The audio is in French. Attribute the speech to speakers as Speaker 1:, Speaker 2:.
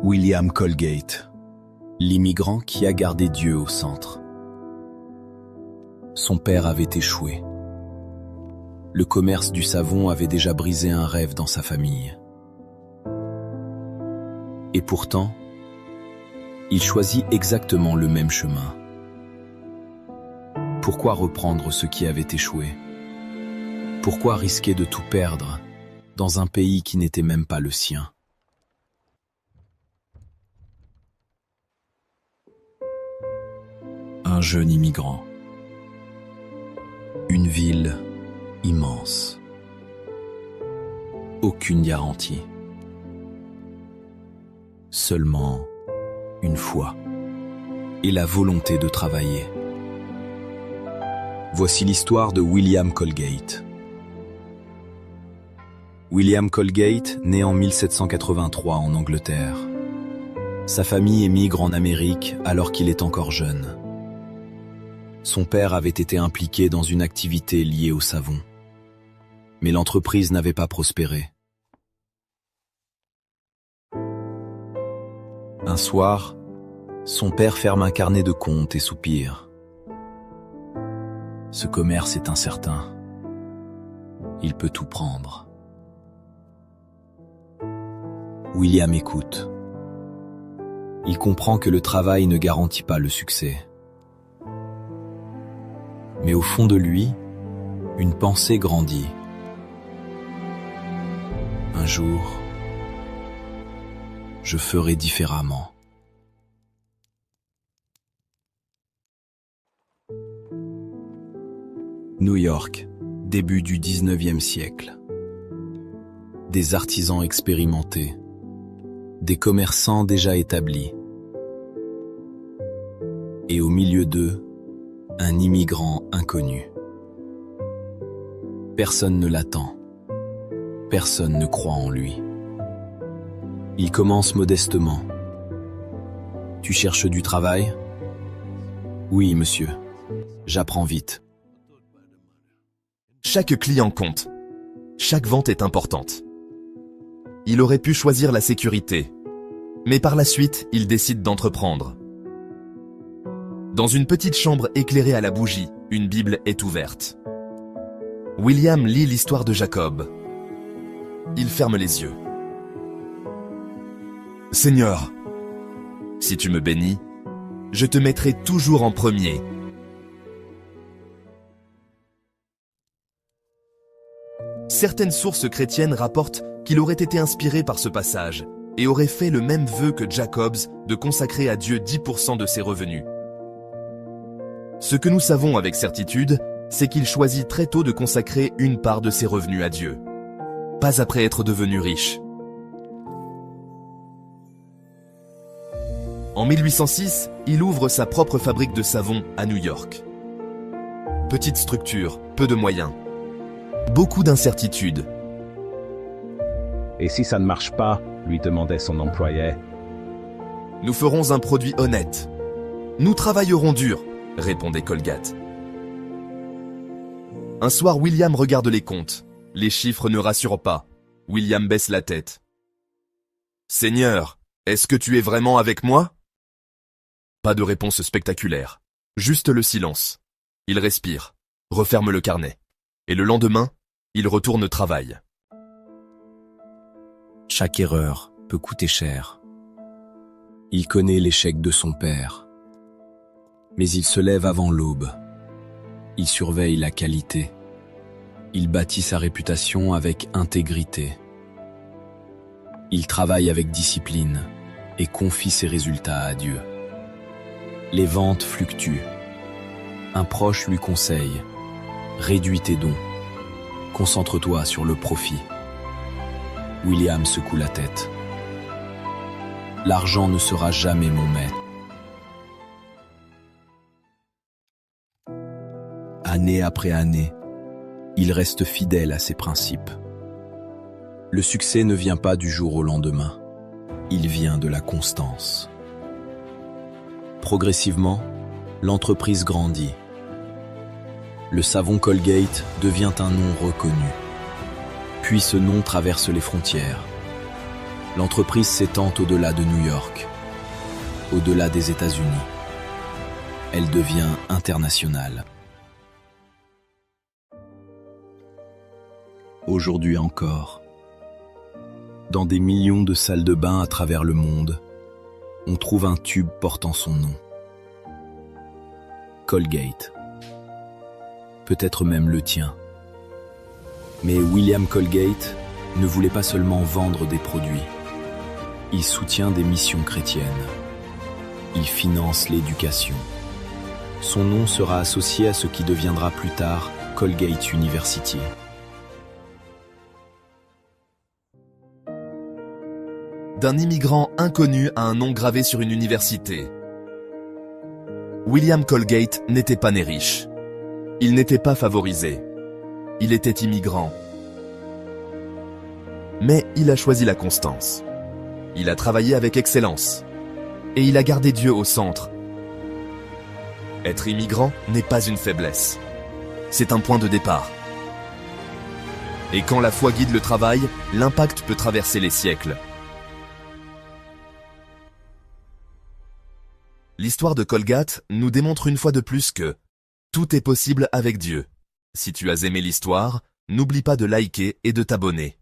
Speaker 1: William Colgate, l'immigrant qui a gardé Dieu au centre. Son père avait échoué. Le commerce du savon avait déjà brisé un rêve dans sa famille. Et pourtant, il choisit exactement le même chemin. Pourquoi reprendre ce qui avait échoué? Pourquoi risquer de tout perdre dans un pays qui n'était même pas le sien? Un jeune immigrant. Une ville immense. Aucune garantie. Seulement une foi et la volonté de travailler. Voici l'histoire de William Colgate. William Colgate naît en 1783 en Angleterre. Sa famille émigre en Amérique alors qu'il est encore jeune. Son père avait été impliqué dans une activité liée au savon. Mais l'entreprise n'avait pas prospéré. Un soir, son père ferme un carnet de comptes et soupire. Ce commerce est incertain. Il peut tout prendre. William écoute. Il comprend que le travail ne garantit pas le succès. Mais au fond de lui, une pensée grandit. Un jour, je ferai différemment. New York, début du 19e siècle. Des artisans expérimentés, des commerçants déjà établis. Et au milieu d'eux, un immigrant inconnu. Personne ne l'attend. Personne ne croit en lui. Il commence modestement. « Tu cherches du travail ? » ?»« Oui, monsieur. J'apprends vite. »
Speaker 2: Chaque client compte. Chaque vente est importante. Il aurait pu choisir la sécurité. Mais par la suite, il décide d'entreprendre. Dans une petite chambre éclairée à la bougie, une Bible est ouverte. William lit l'histoire de Jacob. Il ferme les yeux. « Seigneur, si tu me bénis, je te mettrai toujours en premier. » Certaines sources chrétiennes rapportent qu'il aurait été inspiré par ce passage et aurait fait le même vœu que Jacobs de consacrer à Dieu 10% de ses revenus. Ce que nous savons avec certitude, c'est qu'il choisit très tôt de consacrer une part de ses revenus à Dieu. Pas après être devenu riche. En 1806, il ouvre sa propre fabrique de savon à New York. Petite structure, peu de moyens. Beaucoup d'incertitudes.
Speaker 3: Et si ça ne marche pas, lui demandait son employé.
Speaker 2: Nous ferons un produit honnête. Nous travaillerons dur, répondait Colgate. Un soir, William regarde les comptes. Les chiffres ne rassurent pas. William baisse la tête. « Seigneur, est-ce que tu es vraiment avec moi ?» Pas de réponse spectaculaire. Juste le silence. Il respire, referme le carnet. Et le lendemain, il retourne au travail.
Speaker 1: Chaque erreur peut coûter cher. Il connaît l'échec de son père. Mais il se lève avant l'aube. Il surveille la qualité. Il bâtit sa réputation avec intégrité. Il travaille avec discipline et confie ses résultats à Dieu. Les ventes fluctuent. Un proche lui conseille « Réduis tes dons. Concentre-toi sur le profit. » William secoue la tête. « L'argent ne sera jamais mon maître. » Année après année, il reste fidèle à ses principes. Le succès ne vient pas du jour au lendemain. Il vient de la constance. Progressivement, l'entreprise grandit. Le savon Colgate devient un nom reconnu. Puis ce nom traverse les frontières. L'entreprise s'étend au-delà de New York, au-delà des États-Unis. Elle devient internationale. Aujourd'hui encore, dans des millions de salles de bain à travers le monde, on trouve un tube portant son nom. Colgate. Peut-être même le tien. Mais William Colgate ne voulait pas seulement vendre des produits. Il soutient des missions chrétiennes. Il finance l'éducation. Son nom sera associé à ce qui deviendra plus tard Colgate University.
Speaker 2: D'un immigrant inconnu à un nom gravé sur une université. William Colgate n'était pas né riche. Il n'était pas favorisé. Il était immigrant. Mais il a choisi la constance. Il a travaillé avec excellence. Et il a gardé Dieu au centre. Être immigrant n'est pas une faiblesse. C'est un point de départ. Et quand la foi guide le travail, l'impact peut traverser les siècles. L'histoire de Colgate nous démontre une fois de plus que tout est possible avec Dieu. Si tu as aimé l'histoire, n'oublie pas de liker et de t'abonner.